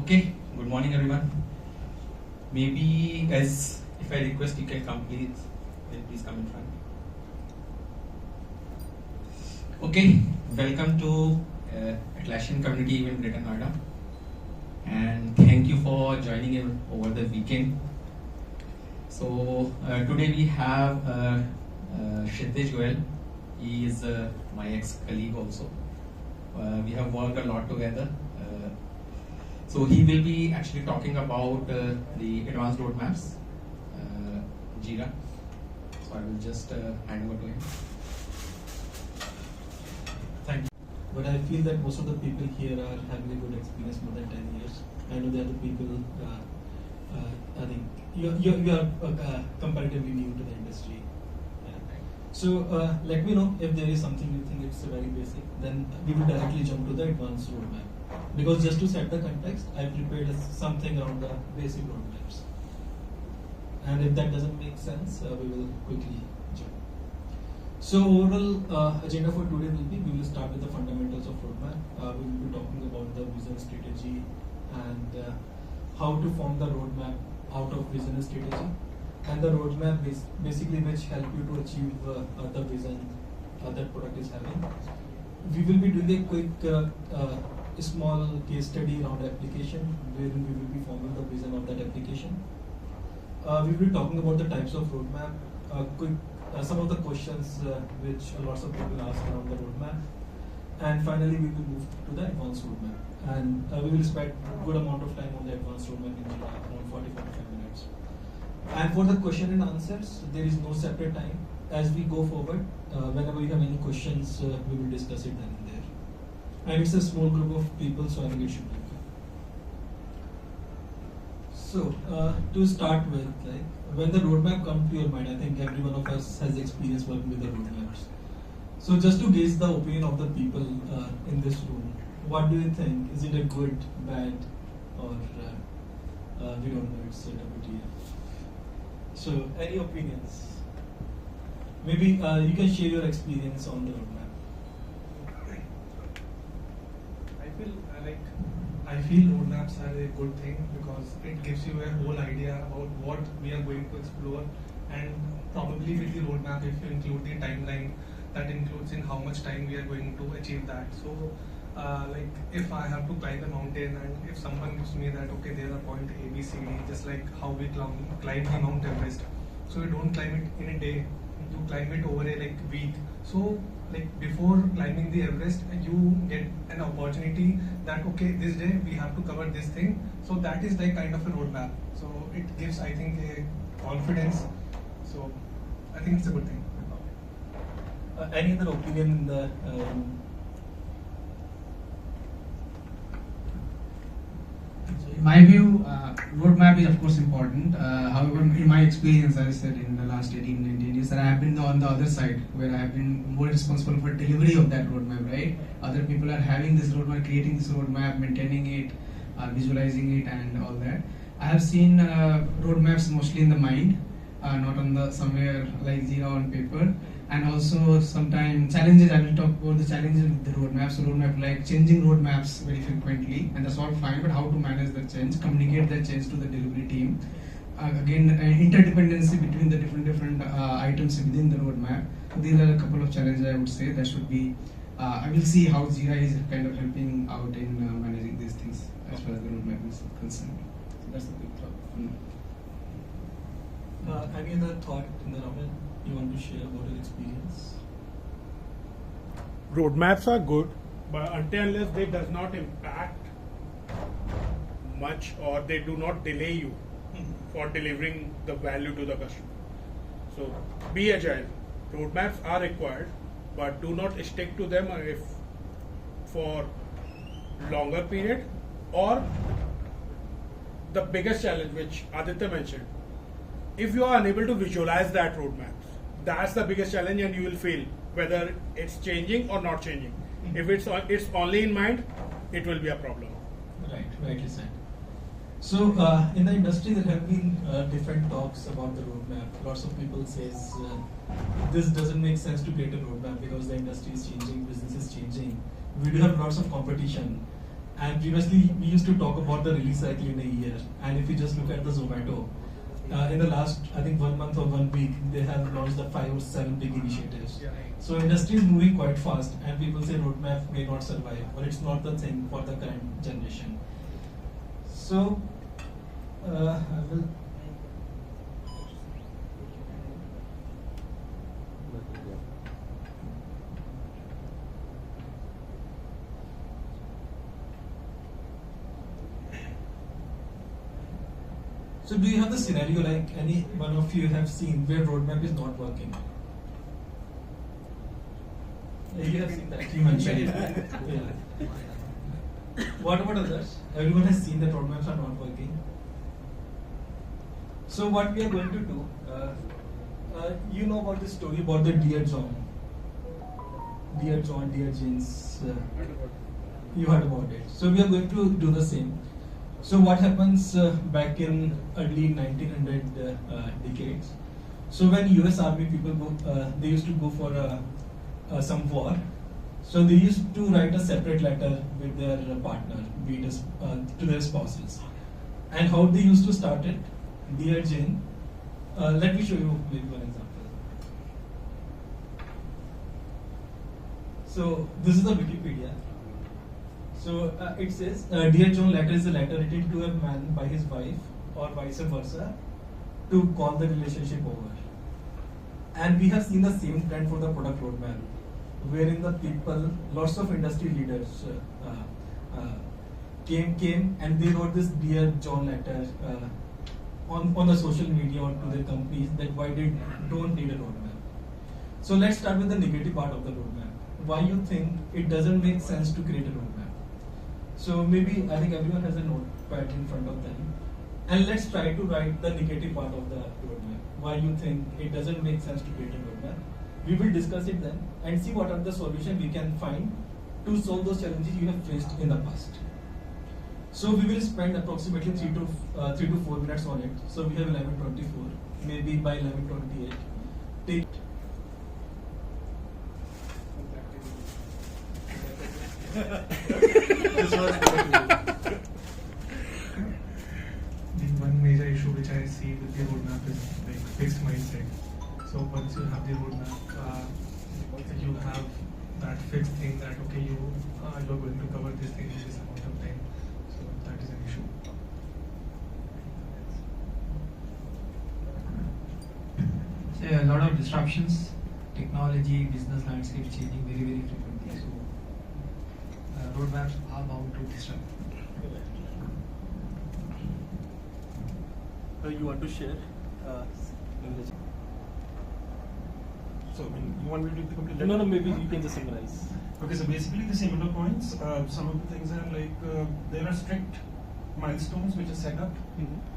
Okay, good morning everyone. Maybe guys, if I request you can come please, come in front. Okay, welcome to Atlassian Community Event Greater Noida, and thank you for joining in over the weekend. So today we have Kshitij Goel. He is my ex-colleague also. We have worked a lot together. So he will be actually talking about the advanced roadmaps, JIRA. So I will just hand over to him. Thank you. But I feel that most of the people here are having a good experience, more than 10 years. I know the other people, I think you are comparatively new to the industry. So let me know if there is something you think it's very basic, then we will directly jump to the advanced roadmap. Because just to set the context, I prepared something around the basic roadmaps. And if that doesn't make sense, we will quickly jump. So overall agenda for today will be, we will start with the fundamentals of roadmap. We will be talking about the vision strategy and how to form the roadmap out of vision and strategy. And the roadmap is basically which help you to achieve the vision that product is having. We will be doing a quick small case study around the application wherein we will be forming the vision of that application. We will be talking about the types of roadmap, some of the questions which lots of people ask around the roadmap, and finally we will move to the advanced roadmap. And we will spend a good amount of time on the advanced roadmap in around 40-45 minutes. And for the question and answers, there is no separate time. As we go forward, whenever you have any questions, we will discuss it then and there. And it's a small group of people, so I think it should be okay. So, to start with, like, when the roadmap comes to your mind, I think every one of us has experience working with the roadmaps. So just to gauge the opinion of the people in this room, what do you think? Is it a good, bad, or we don't know, it's a WTF? So, any opinions? Maybe you can share your experience on the roadmap. I feel roadmaps are a good thing because it gives you a whole idea about what we are going to explore, and probably with the roadmap, if you include the timeline, that includes in how much time we are going to achieve that. So like if I have to climb a mountain and if someone gives me that, okay, there are point A, B, C, D, just like how we climb the Mount Everest. So you don't climb it in a day, you climb it over a week. So like before climbing the Everest, you get an opportunity that, okay, this day we have to cover this thing. So that is like kind of a roadmap. So it gives, I think, a confidence. So I think it's a good thing. Any other opinion in the In my view, roadmap is of course important. However, in my experience, as I said, in the last 18-19 years, that I have been on the other side, where I have been more responsible for delivery of that roadmap, right? Other people are having this roadmap, creating this roadmap, maintaining it, visualizing it, and all that. I have seen roadmaps mostly in the mind, not on the somewhere like JIRA on paper. And also sometimes challenges, I will talk about the challenges with the roadmaps. So roadmap, like changing roadmaps very frequently, and that's all fine, but how to manage the change, communicate that change to the delivery team. Again, interdependency between the different items within the roadmap. So these are a couple of challenges I would say that should be, I will see how JIRA is kind of helping out in managing these things as far as the roadmap is concerned. So that's the big thought. Any other thought in the round you want to share about your experience? Roadmaps are good, but until unless they does not impact much or they do not delay you for delivering the value to the customer. So be agile. Roadmaps are required, but do not stick to them if for longer period. Or the biggest challenge which Aditya mentioned, if you are unable to visualize that roadmap, that's the biggest challenge, and you will feel whether it's changing or not changing. If it's only in mind, it will be a problem. Right, rightly said. So in the industry there have been different talks about the roadmap. Lots of people says this doesn't make sense to create a roadmap because the industry is changing, business is changing. We do have lots of competition. And previously, we used to talk about the release cycle in a year. And if you just look at the Zomato, in the last, I think 1 month or 1 week, they have launched the 5 or 7 big initiatives. So industry is moving quite fast, and people say roadmap may not survive, but it's not the thing for the current generation. So, I will. So do you have the scenario like any one of you have seen where roadmap is not working? You have seen that, you mentioned it. Yeah. What about others? Everyone has seen that roadmaps are not working. So what we are going to do, you know about the story about the Dear John. Dear John, Dear James. You heard about it. So we are going to do the same. So what happens back in early 1900 decades? So when US Army people go, they used to go for some war. So they used to write a separate letter with their partner, be it to their spouses. And how they used to start it? Dear Jane. Let me show you maybe one example. So this is the Wikipedia. So it says, Dear John letter is a letter written to a man by his wife or vice versa to call the relationship over. And we have seen the same trend for the product roadmap, wherein the people, lots of industry leaders came and they wrote this Dear John letter on the social media or to their companies that why they don't need a roadmap. So let's start with the negative part of the roadmap. Why you think it doesn't make sense to create a roadmap? So maybe I think everyone has a notepad in front of them, and let's try to write the negative part of the roadmap. Why you think it doesn't make sense to create a roadmap? We will discuss it then and see what are the solutions we can find to solve those challenges you have faced in the past. So we will spend approximately 3 to 4 minutes on it. So we have 11:24. Maybe by 11:28, take. This was The one major issue which I see with the roadmap is like fixed mindset. So once you have the roadmap, you have that fixed thing that okay, you're going to cover this thing in this amount of time. So that is an issue. So a lot of disruptions, technology, business landscape changing very, very frequently. So roadmaps are bound to disrupt. You want to share? So, you want me to do the complete No, maybe you can just summarize. Okay, so basically the similar points, some of the things are like, there are strict milestones which are set up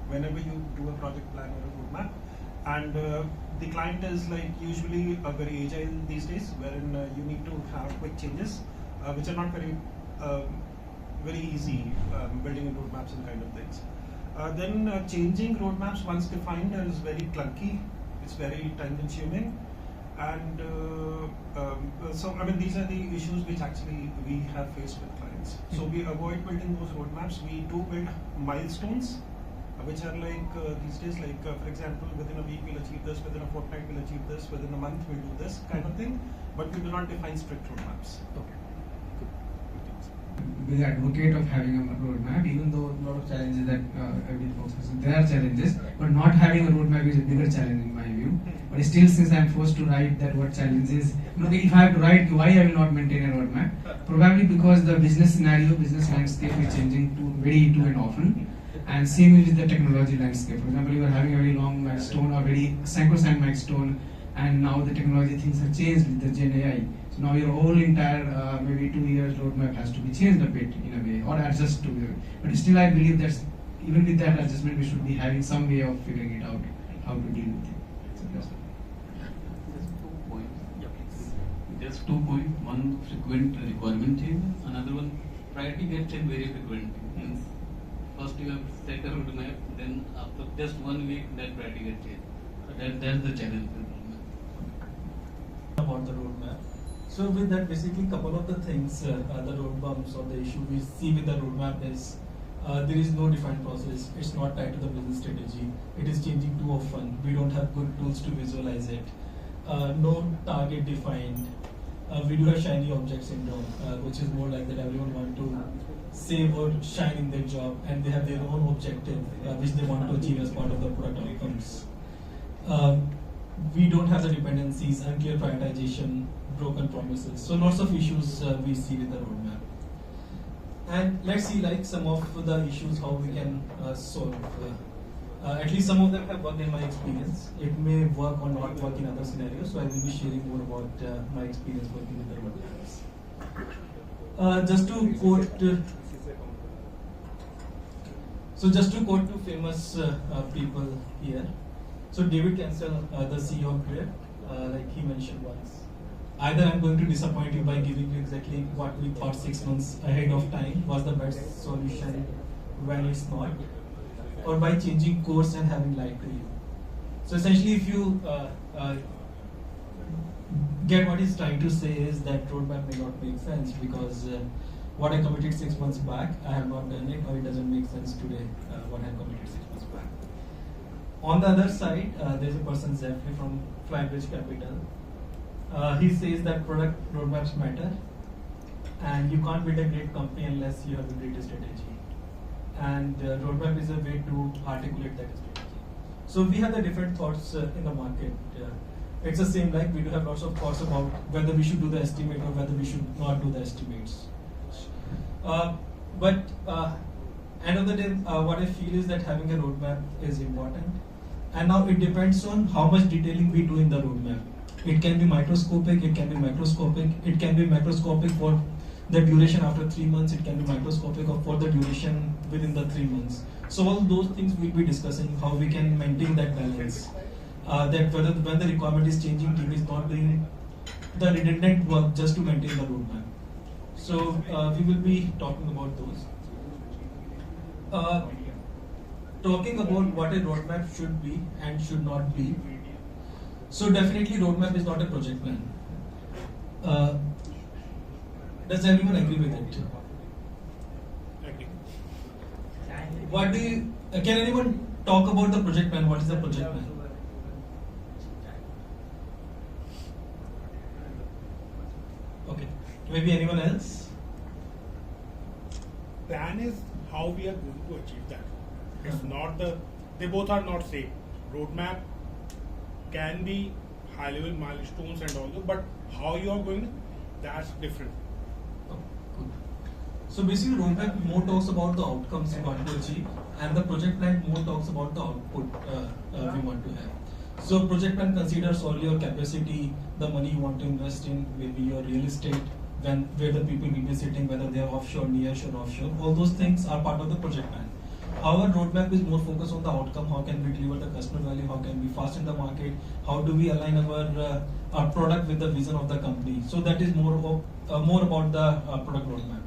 whenever you do a project plan or a roadmap. And the client is like usually very agile these days, wherein you need to have quick changes, which are not very easy building in roadmaps and kind of things. Then changing roadmaps once defined is very clunky, it's very time consuming. And so, I mean, these are the issues which actually we have faced with clients. So we avoid building those roadmaps. We do build milestones, which are like these days, like for example, within a week we'll achieve this, within a fortnight we'll achieve this, within a month we'll do this kind of thing. But we do not define strict roadmaps. Okay. Big advocate of having a roadmap, even though a lot of challenges that every folks has. There are challenges, but not having a roadmap is a bigger challenge in my view. But still, since I am forced to write that what challenges, if I have to write why I will not maintain a roadmap, probably because the business scenario, business landscape is changing too and often, and same with the technology landscape. For example, you are having a very long milestone or very sacrosanct milestone, and now the technology things have changed with the Gen AI. So now your whole entire maybe 2 years roadmap has to be changed a bit in a way, or adjust to it. But still, I believe that even with that adjustment, we should be having some way of figuring it out, how to deal with it. So that's Just 2 points. One, frequent requirement change. Another one, priority gets changed very frequently. Means first you have set a roadmap, then after just 1 week that priority gets changed. So that's the challenge with roadmap. About the roadmap. So with that, basically, couple of the things, the road bumps or the issue we see with the roadmap is there is no defined process. It's not tied to the business strategy. It is changing too often. We don't have good tools to visualize it. No target defined. We do have shiny object syndrome, which is more like that everyone want to save or shine in their job, and they have their own objective which they want to achieve as part of the product outcomes. We don't have the dependencies, unclear prioritization, broken promises. So lots of issues we see with the roadmap. And let's see like some of the issues how we can solve. At least some of them have worked in my experience. It may work or not work in other scenarios, so I will be sharing more about my experience working with the roadmaps. Just to quote two famous people here. So David Cancel, the CEO of JIRA, like he mentioned once, either I'm going to disappoint you by giving you exactly what we thought 6 months ahead of time was the best solution when it's not, or by changing course and having lied to you. So essentially, if you get what he's trying to say is that roadmap may not make sense because what I committed 6 months back, I have not done it, or it doesn't make sense today what I committed 6 months back. On the other side, there's a person, Zephyr from Flybridge Capital. He says that product roadmaps matter, and you can't build a great company unless you have a great strategy. And roadmap is a way to articulate that strategy. So we have the different thoughts in the market. It's the same, like we do have lots of thoughts about whether we should do the estimate or whether we should not do the estimates. But end of the day, what I feel is that having a roadmap is important. And now it depends on how much detailing we do in the roadmap. It can be microscopic, it can be macroscopic, it can be macroscopic for the duration after 3 months, it can be microscopic or for the duration within the 3 months. So all those things we'll be discussing, how we can maintain that balance. That whether when the requirement is changing, team is not doing the redundant work just to maintain the roadmap. So we will be talking about those. Talking about what a roadmap should be and should not be. So definitely roadmap is not a project plan. Does everyone agree with it? Agree. What do you, can anyone talk about the project plan? What is the project plan? Okay, maybe anyone else? Plan is how we are going to achieve that. It's not they both are not same. Roadmap can be high level milestones and all that, but how you are going, that's different. Oh, good. So basically roadmap more talks about the outcomes we want to achieve, and the project plan more talks about the output we want to have. So project plan considers all your capacity, the money you want to invest in, maybe your real estate, where the people will be sitting, whether they are offshore, nearshore, offshore, all those things are part of the project plan. Our roadmap is more focused on the outcome, how can we deliver the customer value, how can we fast in the market, how do we align our product with the vision of the company. So that is more about the product roadmap.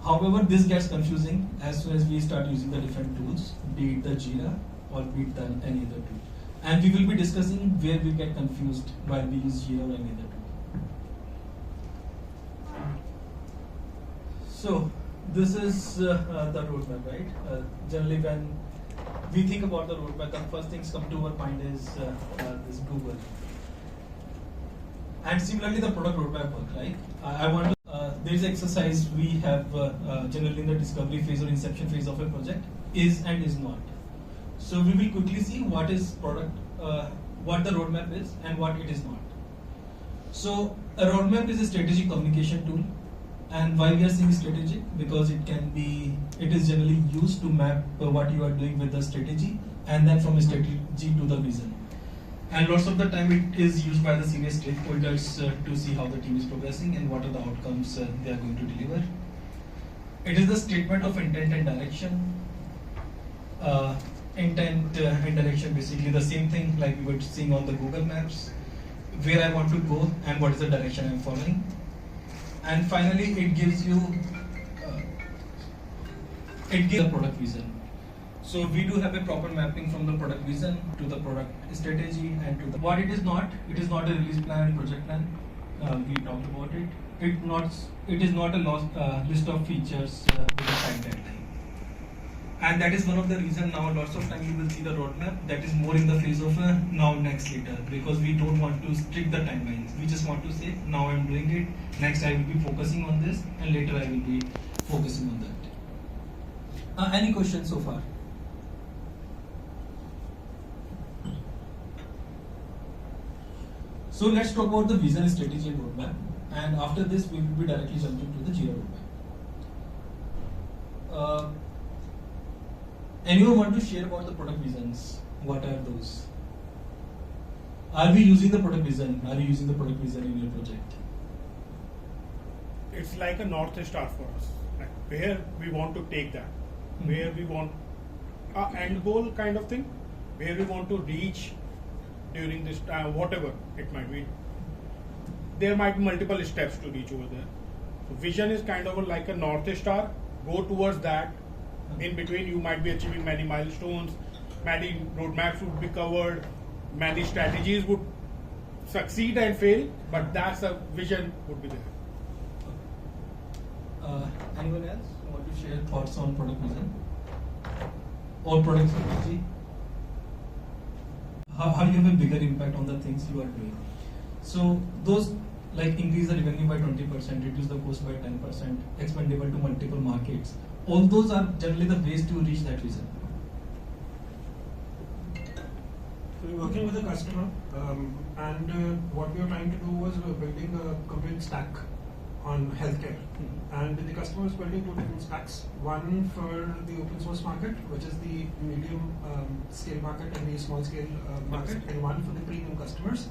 However, this gets confusing as soon as we start using the different tools, be it the JIRA or be it any other tool. And we will be discussing where we get confused while we use JIRA or any other tool. So this is the roadmap, right? Generally, when we think about the roadmap, the first things come to our mind is this Google. And similarly, the product roadmap work, right? I want to. There is an exercise we have generally in the discovery phase or inception phase of a project, is and is not. So we will quickly see what is product, what the roadmap is, and what it is not. So a roadmap is a strategic communication tool. And why we are saying strategic? Because it is generally used to map what you are doing with the strategy, and then from a strategy to the vision. And lots of the time it is used by the senior stakeholders to see how the team is progressing and what are the outcomes they are going to deliver. It is the statement of intent and direction. Intent and direction, basically the same thing like we were seeing on the Google Maps, where I want to go and what is the direction I'm following. And finally, it gives you the product vision. So we do have a proper mapping from the product vision to the product strategy and to the what it is not. It is not a release plan and project plan. we talked about it. It is not a list of features with a time deadline. And that is one of the reasons now lots of time you will see the roadmap that is more in the phase of now, next, later, because we don't want to strict the timelines. We just want to say now I'm doing it, next I will be focusing on this, and later I will be focusing on that. Any questions so far? So let's talk about the vision, strategy and roadmap, and after this we will be directly jumping to the JIRA roadmap. Anyone want to share about the product visions? What are those? Are we using the product vision? Are you using the product vision in your project? It's like a North Star for us. Like where we want to take that, where we want our end goal kind of thing, where we want to reach during this time, whatever it might be. There might be multiple steps to reach over there. So vision is kind of like a North Star. Go towards that. In between, you might be achieving many milestones, many roadmaps would be covered, many strategies would succeed and fail, but that's a vision would be there. Anyone else want to share thoughts on product vision or product strategy? How do you have a bigger impact on the things you are doing? So those like increase the revenue by 20%, reduce the cost by 10%, expandable to multiple markets. All those are generally the ways to reach that vision. So we're working with a customer, and what we were trying to do was we were building a complete stack on healthcare. And the customer was building two different stacks. One for the open source market, which is the medium scale market and the small scale market, and one for the premium customers.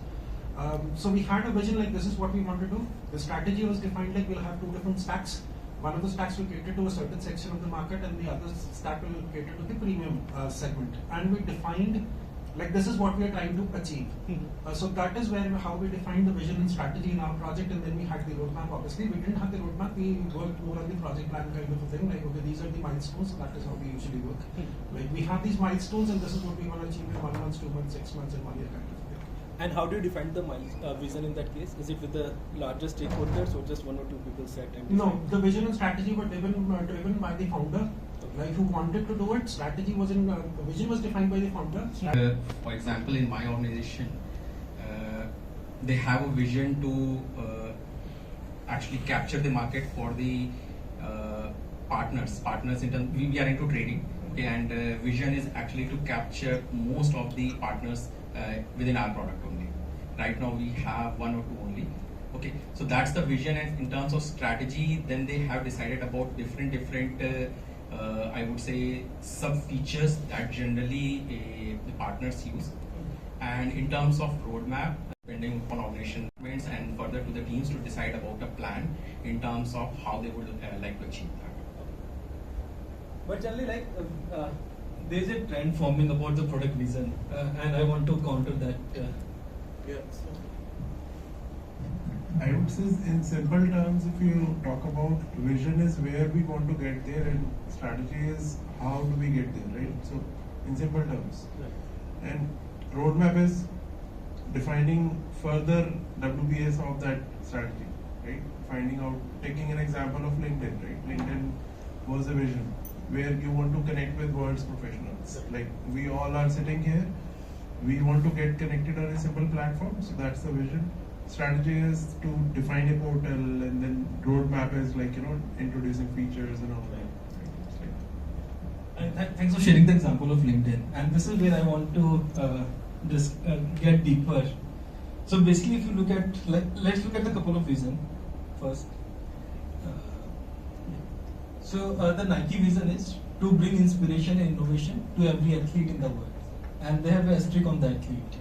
So we had a vision like this is what we want to do. The strategy was defined like we'll have two different stacks. One of the stacks will cater to a certain section of the market, and the other stack will cater to the premium segment. And we defined like this is what we are trying to achieve. So that is where how we defined the vision and strategy in our project, and then we had the roadmap. Obviously, we didn't have the roadmap. We worked more on the project plan kind of a thing. Like okay, these are the milestones. So that is how we usually work. Like we have these milestones, and this is what we want to achieve in 1 month, 2 months, 6 months, and 1 year kind of thing. And how do you define the vision in that case? Is it with the larger stakeholders or just one or two people set? And no, the vision and strategy were driven by the founder, like who wanted to do it. Strategy was in vision was defined by the founder. For example, in my organization, they have a vision to actually capture the market for the partners. In terms, we are into trading, and vision is actually to capture most of the partners within our product only. Right now we have one or two only. Okay, so that's the vision, and in terms of strategy, then they have decided about different I would say sub features that generally the partners use. And in terms of roadmap, depending upon organization and further to the teams to decide about a plan in terms of how they would like to achieve that. But generally, like there is a trend forming about the product vision, and I want to counter that. I would say in simple terms, if you talk about vision is where we want to get there, and strategy is how do we get there, right? So in simple terms. And roadmap is defining further WBS of that strategy, right? Finding out, taking an example of LinkedIn, right? LinkedIn was a vision where you want to connect with world's professionals. Like we all are sitting here, we want to get connected on a simple platform, so that's the vision. Strategy is to define a portal, and then roadmap is like, introducing features and all that. And thanks for sharing the example of LinkedIn. And this is where I want to get deeper. So basically, if you look at, let's look at the couple of vision first. So the Nike vision is to bring inspiration and innovation to every athlete in the world, and they have an asterisk on the athlete.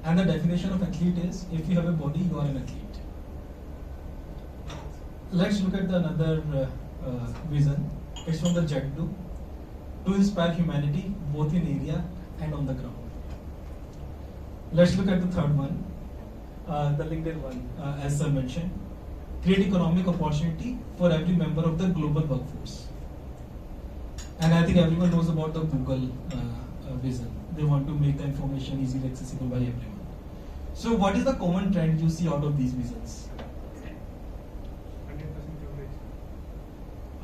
And the definition of athlete is if you have a body, you are an athlete. Let's look at another vision. It's from the JetBlue, to inspire humanity both in area and on the ground. Let's look at the third one, the LinkedIn one, as I mentioned. Create economic opportunity for every member of the global workforce. And I think everyone knows about the Google vision. They want to make the information easily accessible by everyone. So what is the common trend you see out of these visions?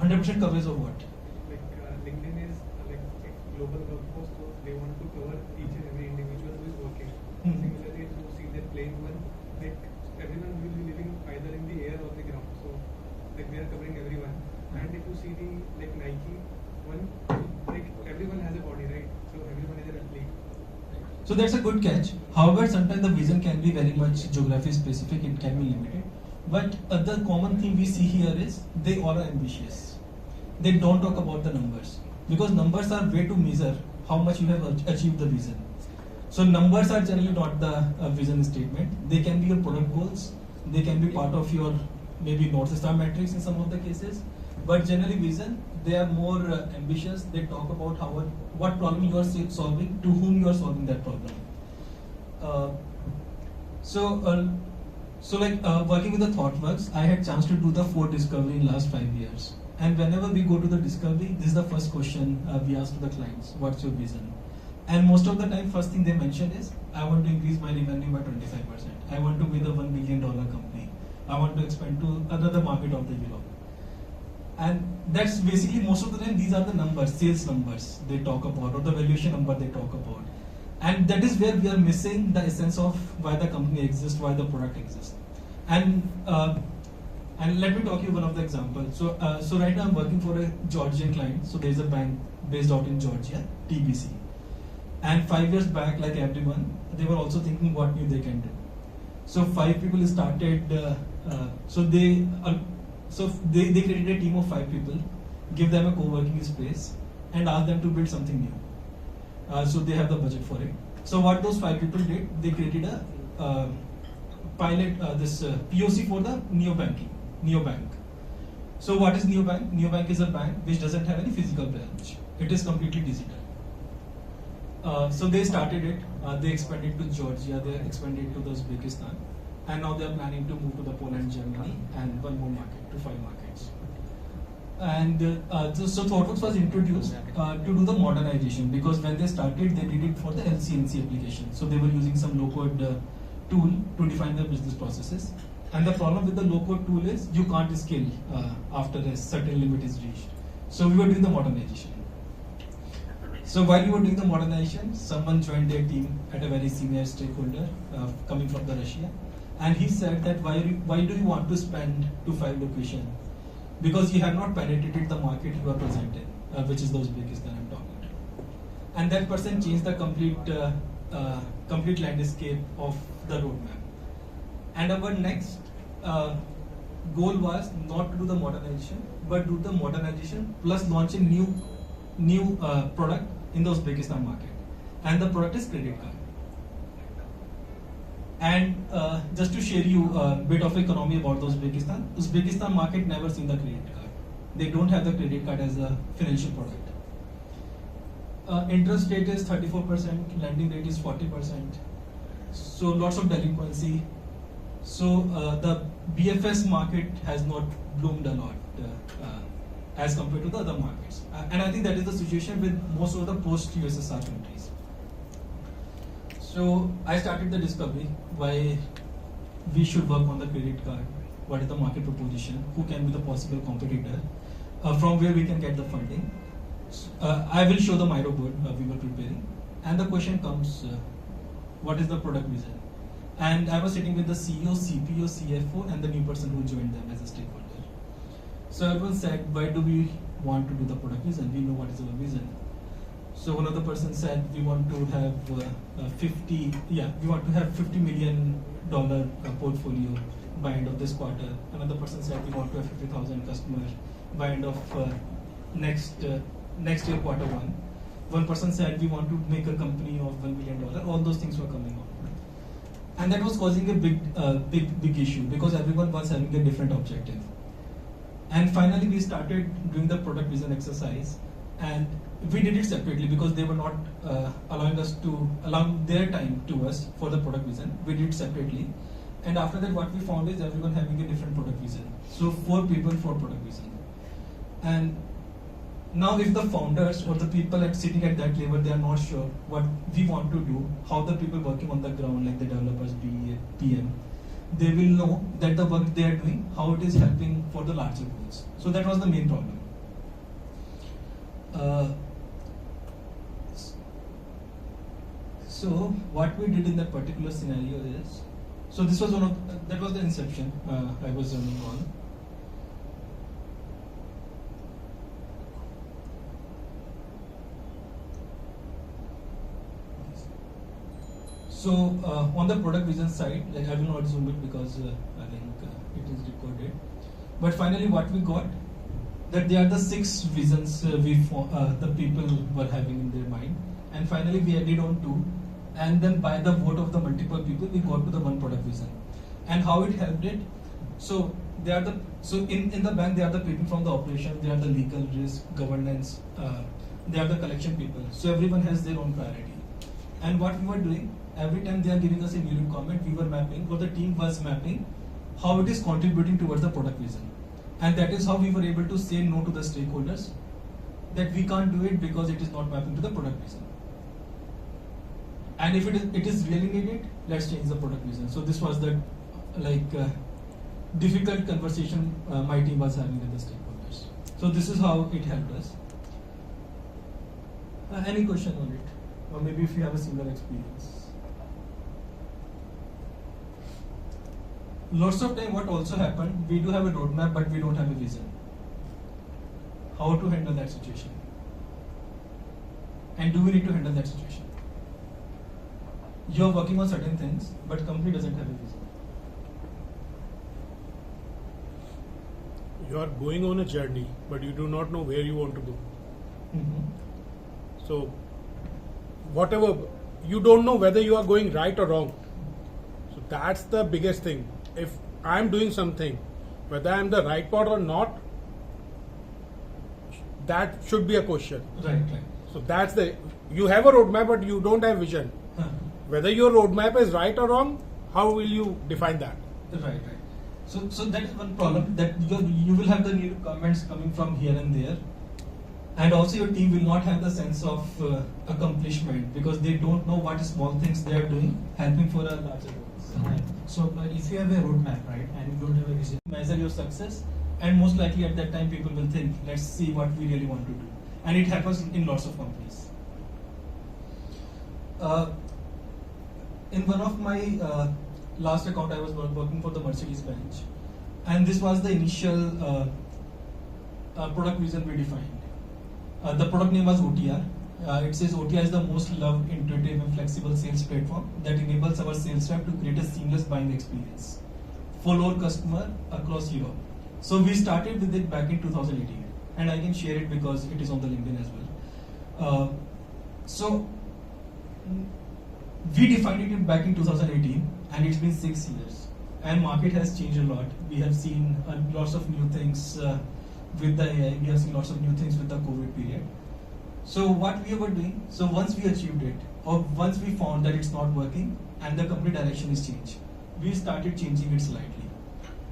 100% coverage of what? Like LinkedIn is like a global workforce, so they want to cover each and every individual who is working. Similarly, if you see the plane one, like everyone will be living either in the air or the ground. So like they are covering everyone. And if you see the like Nike one, like everyone has a body, right? So everyone is an athlete. So that's a good catch. However, sometimes the vision can be very much geography specific, it can be limited. But the common thing we see here is they all are ambitious. They don't talk about the numbers because numbers are way to measure how much you have achieved the vision. So numbers are generally not the vision statement. They can be your product goals. They can be part of your maybe North Star metrics in some of the cases. But generally vision, they are more ambitious. They talk about what problem you are solving, to whom you are solving that problem. Working with the ThoughtWorks, I had chance to do the 4 discovery in last 5 years. And whenever we go to the discovery, this is the first question we ask to the clients: what's your vision? And most of the time, first thing they mention is, I want to increase my revenue by 25%. I want to be the $1 billion company. I want to expand to another market of the Europe. And that's basically most of the time, these are the numbers, sales numbers they talk about, or the valuation number they talk about. And that is where we are missing the essence of why the company exists, why the product exists. And let me talk you one of the examples. So right now I'm working for a Georgian client. So there's a bank based out in Georgia, TBC. And 5 years back, like everyone, they were also thinking what new they can do. So 5 people started. They created a team of 5 people, give them a co-working space, and ask them to build something new. So they have the budget for it. So what those 5 people did, they created a pilot, POC for the neobank. So what is neobank? Neobank is a bank which doesn't have any physical branch. It is completely digital. So they started it. They expanded to Georgia. They expanded to Uzbekistan. And now they are planning to move to the Poland, Germany, and one more market, to 5 markets. And so ThoughtWorks was introduced to do the modernization, because when they started, they did it for the LC&C application. So they were using some low-code tool to define their business processes. And the problem with the low-code tool is you can't scale after a certain limit is reached. So we were doing the modernization. So while we were doing the modernization, someone joined their team at a very senior stakeholder coming from the Russia. And he said that why do you want to spend to 5 locations? Because you have not penetrated the market you are present in, which is the Uzbekistan I'm talking to. And that person changed the complete landscape of the roadmap. And our next goal was not to do the modernization, but do the modernization plus launching new product in the Uzbekistan market. And the product is credit card. And just to share you a bit of economy about the Uzbekistan market never seen the credit card. They don't have the credit card as a financial product. Interest rate is 34%, lending rate is 40%. So lots of delinquency. So the BFS market has not bloomed a lot as compared to the other markets. And I think that is the situation with most of the post-USSR countries. So I started the discovery why we should work on the credit card, what is the market proposition, who can be the possible competitor, from where we can get the funding. I will show the Miro board we were preparing, and the question comes, what is the product vision? And I was sitting with the CEO, CPO, CFO, and the new person who joined them as a stakeholder. So everyone said, why do we want to do the product vision? We know what is our vision. So one of the person said, we want to have $50 million portfolio by end of this quarter. Another person said, we want to have 50,000 customers by end of next year quarter 1. One person said, we want to make a company of $1 billion. All those things were coming up. And that was causing a big issue, because everyone was having a different objective. And finally, we started doing the product vision exercise, and we did it separately because they were not allowing their time to us for the product vision. We did it separately. And after that, what we found is everyone having a different product vision. So 4 people, 4 product vision. And now if the founders or the people sitting at that level, they are not sure what we want to do, how the people working on the ground, like the developers, BA, PM, they will know that the work they are doing, how it is helping for the larger goals. So that was the main problem. So what we did in that particular scenario is, so this was that was the inception I was running on. So on the product vision side, like I will not zoom it because I think it is recorded. But finally, what we got, that they are the 6 visions the people were having in their mind, and finally we added on 2, and then by the vote of the multiple people, we got to the one product vision. And how it helped it? So they are in the bank, they are the people from the operation, they are the legal, risk, governance, they are the collection people. So everyone has their own priority. And what we were doing, every time they are giving us a new requirement, we were mapping, or the team was mapping, how it is contributing towards the product vision. And that is how we were able to say no to the stakeholders, that we can't do it because it is not mapping to the product vision. And if it is really needed, let's change the product vision. So this was the difficult conversation my team was having with the stakeholders. So this is how it helped us. Any question on it? Or maybe if you have a similar experience. Lots of time what also happened, we do have a roadmap but we don't have a vision. How to handle that situation? And do we need to handle that situation? You are working on certain things, but company doesn't have a vision. You are going on a journey, but you do not know where you want to go. Mm-hmm. So, whatever, you don't know whether you are going right or wrong. So that's the biggest thing. If I'm doing something, whether I'm the right part or not, that should be a question. Right. So that's you have a roadmap, but you don't have vision. Whether your roadmap is right or wrong, how will you define that? Right. So that is one problem, that you will have the new comments coming from here and there, and also your team will not have the sense of accomplishment because they don't know what small things they are doing, helping for a larger goal. So if you have a roadmap, right, and you don't have a vision, Measure your success, and most likely at that time people will think, let's see what we really want to do, and it happens in lots of companies. In one of my last account, I was working for the Mercedes Benz, and this was the initial product vision we defined. The product name was OTR. It says OTR is the most loved, intuitive, and flexible sales platform that enables our sales rep to create a seamless buying experience for our customer across Europe. So we started with it back in 2018, and I can share it because it is on the LinkedIn as well. So we defined it back in 2018, and it's been 6 years, and market has changed a lot. We have seen lots of new things with the AI. We have seen lots of new things with the COVID period. So what we were doing, so once we achieved it, or once we found that it's not working and the complete direction is changed, we started changing it slightly.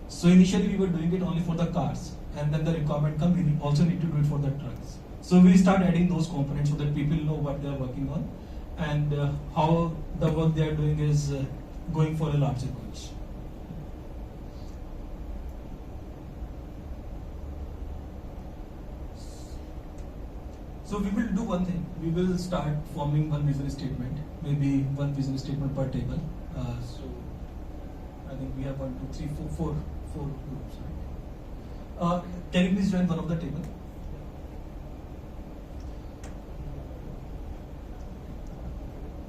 So initially we were doing it only for the cars, and then the requirement comes, we also need to do it for the trucks. So we start adding those components so that people know what they are working on, and how the work they are doing is going for a larger goals. So we will do one thing. We will start forming one vision statement, maybe one vision statement per table. So I think we have 1, 2, 3, 4 groups. Right? Can you please join one of the table?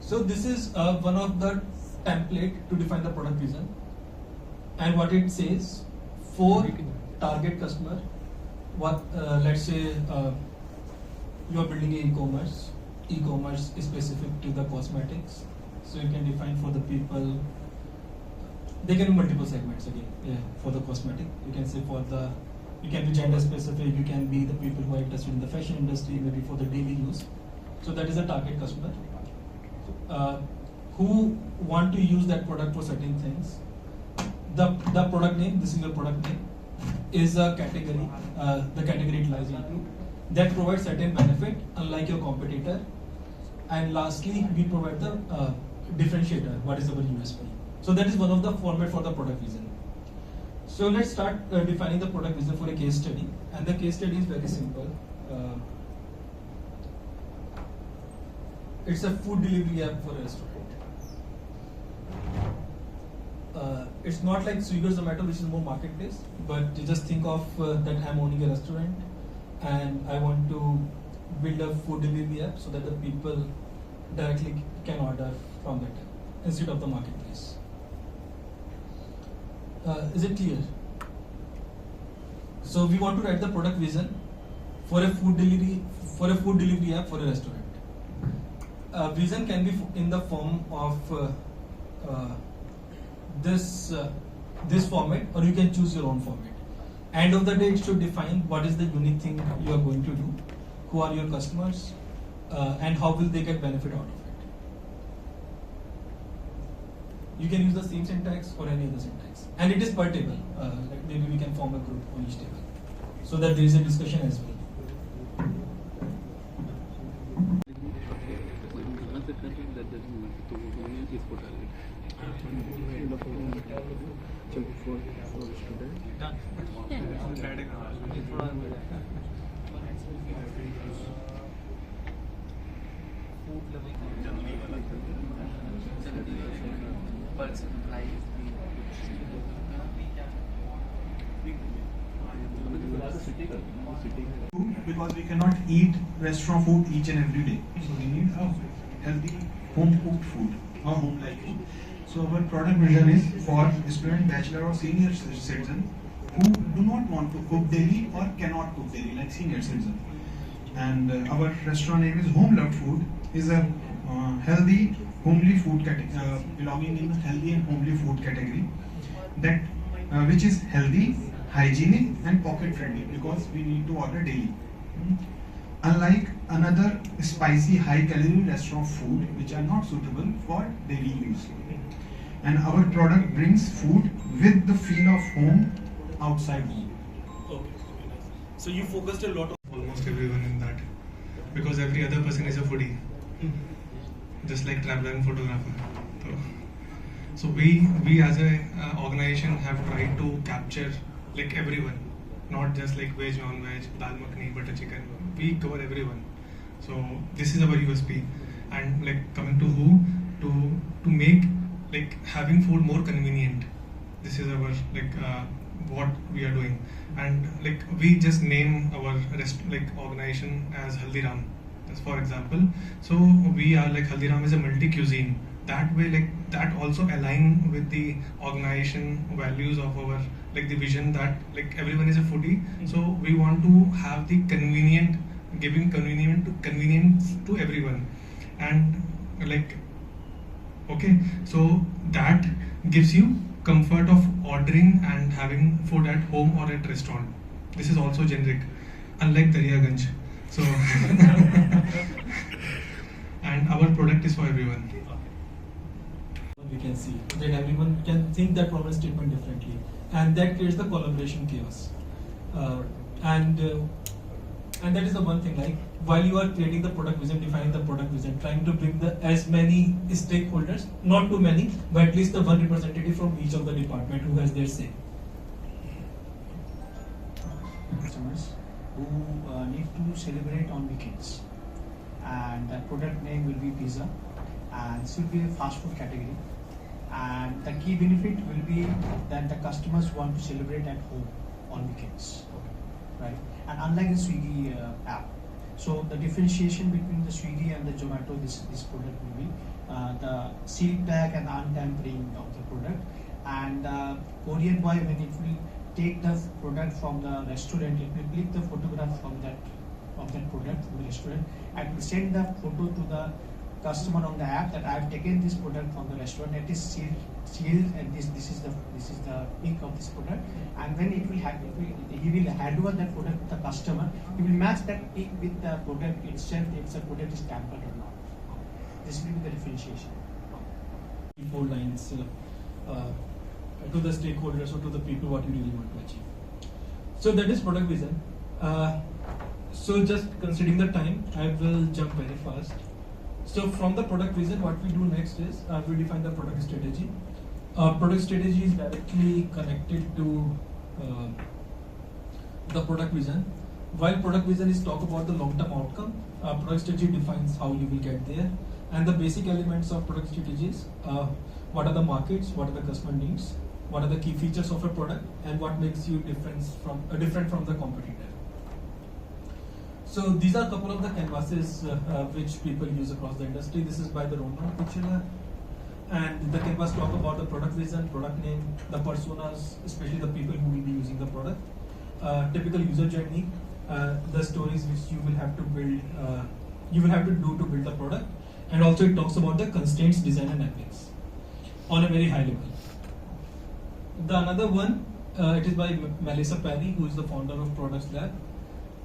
So this is one of the template to define the product vision, and what it says for target customer. What let's say you are building an e-commerce. E-commerce is specific to the cosmetics, so you can define for the people. They can be multiple segments again. Yeah, for the cosmetic, you can say you can be gender specific. You can be the people who are interested in the fashion industry, maybe for the daily use. So that is a target customer who want to use that product for certain things. The product name, this is your product name, is a category. The category it lies into that provides certain benefit, unlike your competitor. And lastly, we provide the differentiator. What is our USP? So that is one of the format for the product vision. So let's start defining the product vision for a case study. And the case study is very simple. it's a food delivery app for a restaurant. It's not like Swiggy or Zomato, which is more marketplace, but you just think of that I'm owning a restaurant and I want to build a food delivery app so that the people directly can order from that app instead of the marketplace. Is it clear? So we want to write the product vision for a food delivery app for a restaurant. Vision can be in the form of this format, or you can choose your own format. End of the day, it should define what is the unique thing you are going to do, who are your customers, and how will they get benefit out of it. You can use the same syntax or any other syntax, and it is per table. Like maybe we can form a group on each table, so that there is a discussion as well. Because we cannot eat restaurant food each and every day, so we need a healthy home cooked food or home like food. So our product vision is for student, bachelor or senior citizen who do not want to cook daily or cannot cook daily, like senior citizen. And our restaurant name is Home Loved Food, is a healthy homely food category, belonging in healthy and homely food category, that which is healthy, hygienic and pocket friendly, because we need to order daily. Unlike another spicy high calorie restaurant food which are not suitable for daily use. And our product brings food with the feel of home outside home. Okay. So you focused a lot on Almost everyone in that, because every other person is a foodie, just like traveler and photographer. So we as a organization have tried to capture like everyone, not just like veg, non-veg, dal makhani, butter chicken. We cover everyone. So this is our USP. And like coming to who, to make like having food more convenient. This is our like what we are doing. And like we just name our organization as Haldiram, as for example. So we are like Haldiram is a multi-cuisine. That way, like that also align with the organization values of our like the vision that like everyone is a foodie. So we want to have the giving convenience to everyone, and like okay, so that gives you comfort of ordering and having food at home or at restaurant. This is also generic, unlike Daryaganj. So and our product is for everyone. we can see that everyone can think that problem statement differently, and that creates the collaboration chaos. And that is the one thing, like while you are creating the product vision, defining the product vision, trying to bring the as many stakeholders, not too many, but at least the one representative from each of the department who has their say. Customers who need to celebrate on weekends, and that product name will be pizza, and it will be a fast food category, and the key benefit will be that the customers want to celebrate at home on weekends, right? And unlike the Swiggy app, so the differentiation between the Swiggy and the Zomato, this product will be the seal tag and untampering of the product, and courier boy, when it will take the product from the restaurant, it will click the photograph from that product from the restaurant and will send the photo to the customer on the app that I have taken this product from the restaurant. It is sealed, and this is the pic of this product. And when he will hand over that product to the customer, he will match that pic with the product itself, if the product is tampered or not. This will be the differentiation. 4 lines to the stakeholders or to the people what you really want to achieve. So that is product vision. So just considering the time, I will jump very fast. So from the product vision, what we do next is we define the product strategy. Product strategy is directly connected to the product vision. While product vision is talk about the long-term outcome, product strategy defines how you will get there. And the basic elements of product strategies: what are the markets, what are the customer needs, what are the key features of a product, and what makes you different from the competitor. So these are a couple of the canvases which people use across the industry. This is by the roadmap picture, and the canvas talk about the product vision, product name, the personas, especially the people who will be using the product, typical user journey, the stories which you will have to build, you will have to do to build the product, and also it talks about the constraints, design, and ethics on a very high level. The another one, it is by Melissa Perry, who is the founder of Products Lab,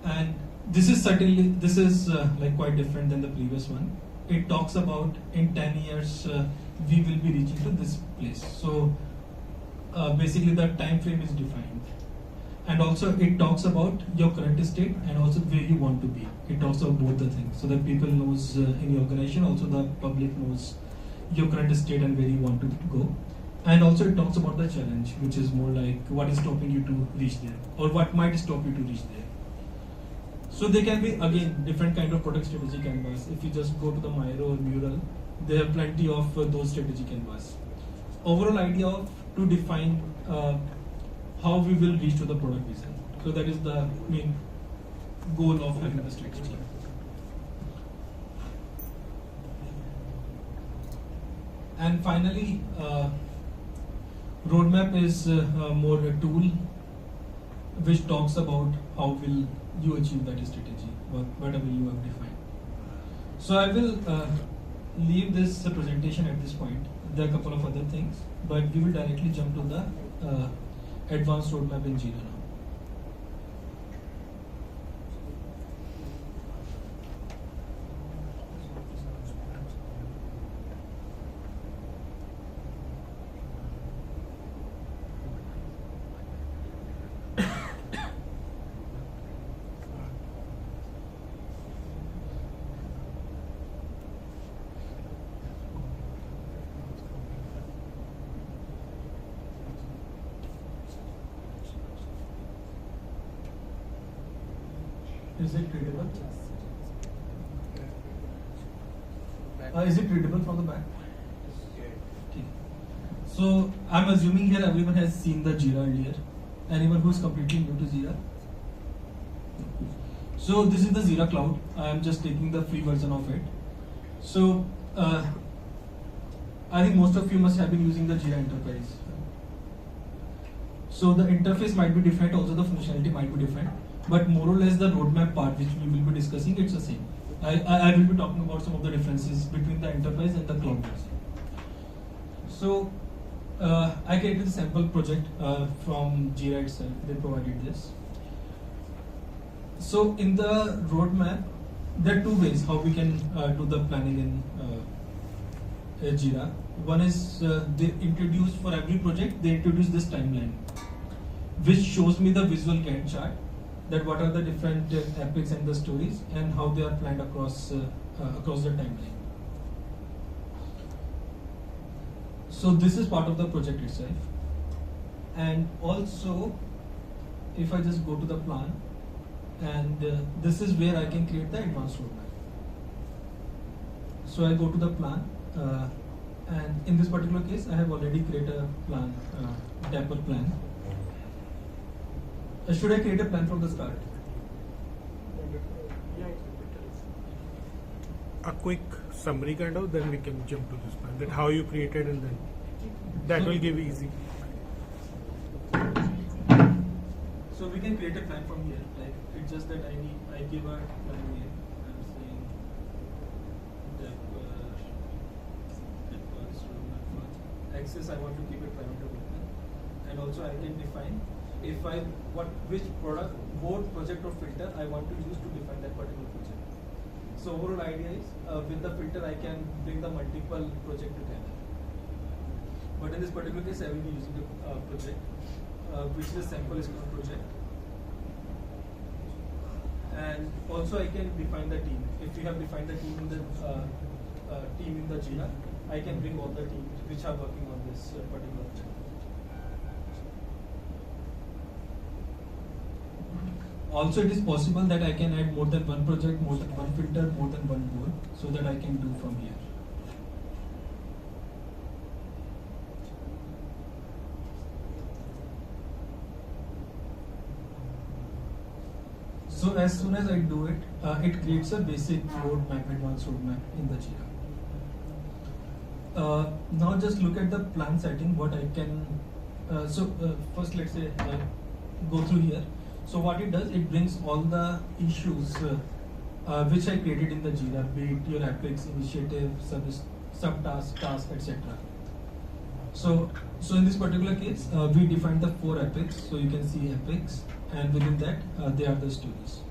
and this is like quite different than the previous one. It talks about in 10 years we will be reaching to this place. So basically the time frame is defined, and also it talks about your current state and also where you want to be. It talks about both the things, so that people knows in your organization, also the public knows your current state and where you want to go. And also it talks about the challenge, which is more like what is stopping you to reach there, or what might stop you to reach there. So they can be, again, different kind of product strategy canvas. If you just go to the Miro or Mural, there are plenty of those strategy canvas. Overall idea of to define how we will reach to the product vision. So that is the main goal of having the strategy. And finally, roadmap is more a tool which talks about how will you achieve that strategy, whatever you have defined. So I will leave this presentation at this point. There are a couple of other things, but we will directly jump to the advanced roadmap in JIRA now. Is it readable? Is it readable from the back? Okay. So I'm assuming here everyone has seen the JIRA earlier. Anyone who is completely new to JIRA? So this is the JIRA Cloud. I am just taking the free version of it. So I think most of you must have been using the JIRA Enterprise. So the interface might be different, also the functionality might be different, but more or less the roadmap part which we will be discussing, it's the same. I will be talking about some of the differences between the enterprise and the cloud version. So I created a sample project from JIRA itself. They provided this. So in the roadmap, there are two ways how we can do the planning in JIRA. One is they introduce, for every project, they introduce this timeline, which shows me the visual Gantt chart, that what are the different epics and the stories and how they are planned across the timeline. So this is part of the project itself. And also, if I just go to the plan, and this is where I can create the advanced roadmap. So I go to the plan, and in this particular case, I have already created a plan, Dapper plan. Should I create a plan from the start? A quick summary kind of, then we can jump to this plan, that how you created, and then that will give easy. So we can create a plan from here. Like it's just that I give a plan here. I'm saying that access I want to keep it parameter open, and also I can define if which product, board, project or filter I want to use to define that particular project. So overall idea is with the filter I can bring the multiple project together. But in this particular case I will be using the project, which is a sample Scrum project. And also I can define the team. If you have defined the team in the JIRA, I can bring all the teams which are working on this particular project. Also, it is possible that I can add more than one project, more than one filter, more than one board, so that I can do from here. So as soon as I do it, it creates a basic roadmap, advanced roadmap in the JIRA. Now just look at the plan setting. What I can, first let's say go through here. So what it does, it brings all the issues which I created in the JIRA, be it your epics, initiative, subtask, task, etc. So in this particular case, we defined the 4 epics. So you can see epics, and within that, they are the stories.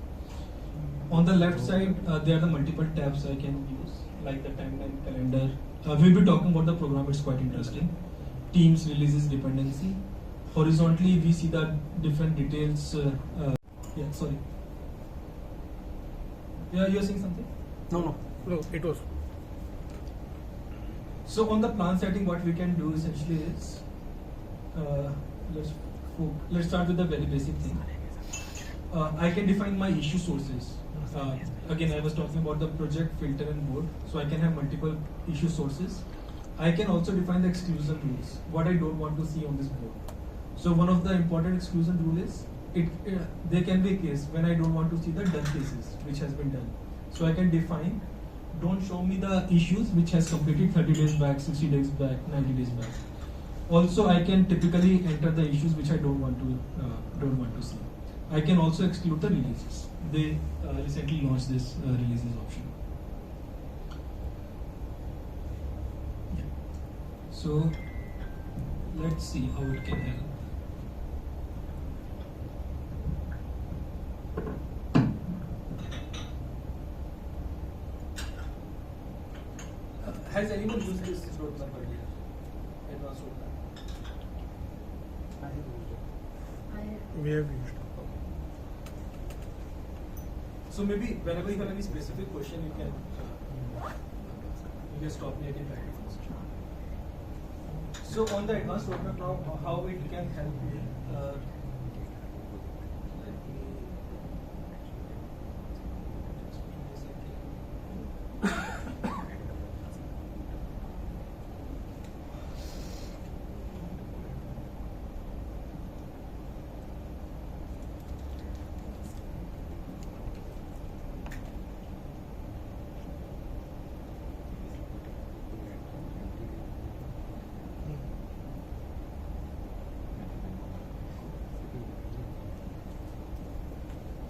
On the left side, there are the multiple tabs I can use, like the timeline, calendar. We'll be talking about the program. It's quite interesting. Teams, releases, dependency. Horizontally, we see the different details. Yeah, sorry. Yeah, you're saying something? No, it was. So on the plan setting, what we can do essentially is, let's start with the very basic thing. I can define my issue sources. Again, I was talking about the project, filter, and board. So I can have multiple issue sources. I can also define the exclusion rules, what I don't want to see on this board. So one of the important exclusion rule is, there can be a case when I don't want to see the done cases, which has been done. So I can define, don't show me the issues which has completed 30 days back, 60 days back, 90 days back. Also, I can typically enter the issues which I don't want to see. I can also exclude the releases. They recently launched this releases option. Yeah. So let's see how it can help. Has anyone used this roadmap earlier? Advanced roadmap? I have used it. We have used. So maybe whenever you have any specific question, you can stop me. I can try it first. So on the advanced roadmap now, how it can help you?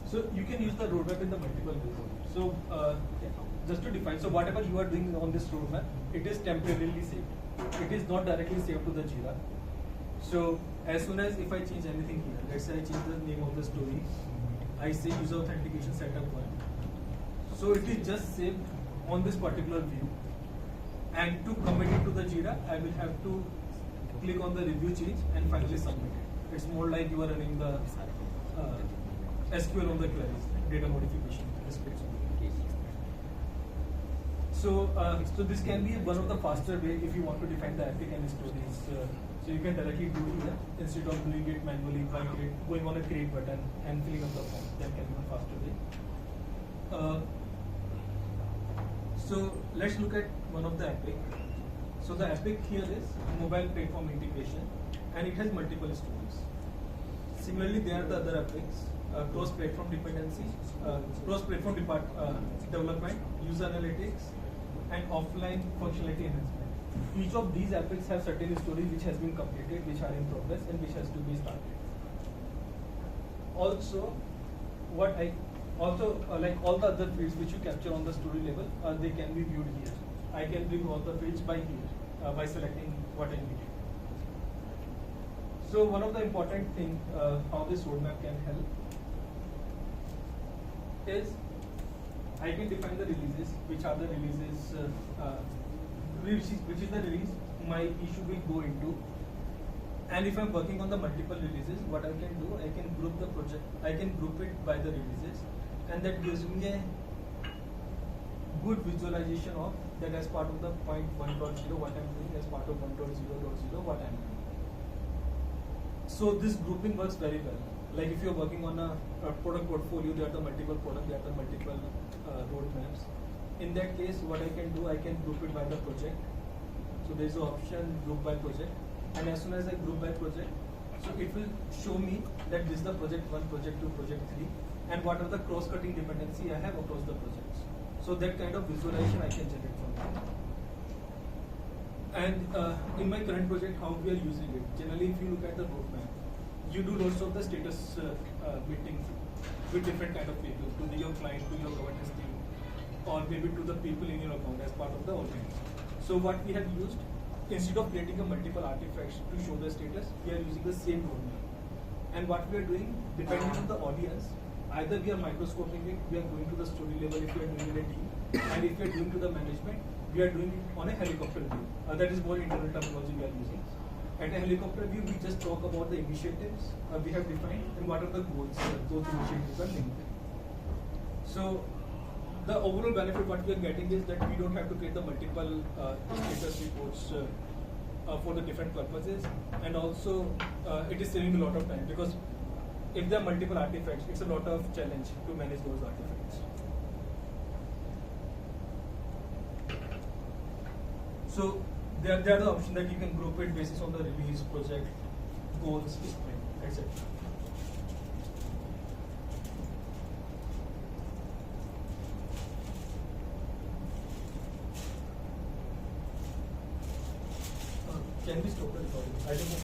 So you can use the roadmap in the multiple ways. So just to define, so whatever you are doing on this roadmap, it is temporarily saved. It is not directly saved to the JIRA. So as soon as if I change anything here, let's say I change the name of the story, I say user authentication setup 1. So it is just saved on this particular view. And to commit it to the JIRA, I will have to click on the review change and finally submit it. It's more like you are running the SQL on the queries, data modification. So this can be one of the faster way if you want to define the epic and stories. So you can directly do it instead of doing it manually by going on a create button and filling up the form. That can be a faster way. So let's look at one of the epic. So the epic here is mobile platform integration, and it has multiple stories. Similarly, there are the other epics. Cross-platform dependency, cross-platform development, user analytics, and offline functionality enhancement. Each of these epics have certain stories which has been completed, which are in progress, and which has to be started. Also, like all the other fields which you capture on the story level, they can be viewed here. I can view all the fields by here by selecting what I need. So one of the important things how this roadmap can help is I can define the releases, which are the releases, which is the release my issue will go into. And if I'm working on the multiple releases, what I can do, I can group the project, I can group it by the releases, and that gives me a good visualization of that as part of the point 1.0 what I'm doing, as part of 1.0.0 what I'm doing. So this grouping works very well. Like if you're working on a product portfolio, there are the multiple products, there are the multiple roadmaps. In that case, what I can do, I can group it by the project. So there's an option group by project, and as soon as I group by project, so it will show me that this is the project 1, project 2, project 3, and what are the cross-cutting dependency I have across the projects. So that kind of visualization I can generate from there. And in my current project, how we are using it. Generally, if you look at the roadmap, you do lots of the status meetings with different kind of people, to your client, to your governance team, or maybe to the people in your account as part of the organization. So what we have used, instead of creating a multiple artifacts to show the status, we are using the same roadmap. And what we are doing, depending on the audience, either we are microscoping it, we are going to the story level if we are doing in a team, and if we are doing to the management, we are doing it on a helicopter view. That is more internal terminology we are using. At a helicopter view, we just talk about the initiatives we have defined and what are the goals those initiatives are linked. So the overall benefit what we are getting is that we don't have to create the multiple status reports for the different purposes, and also it is saving a lot of time, because if there are multiple artifacts, it's a lot of challenge to manage those artifacts. So there are the options that you can group it basis on the release, project, goals, sprint, etc. Can we stop the recording? I don't know.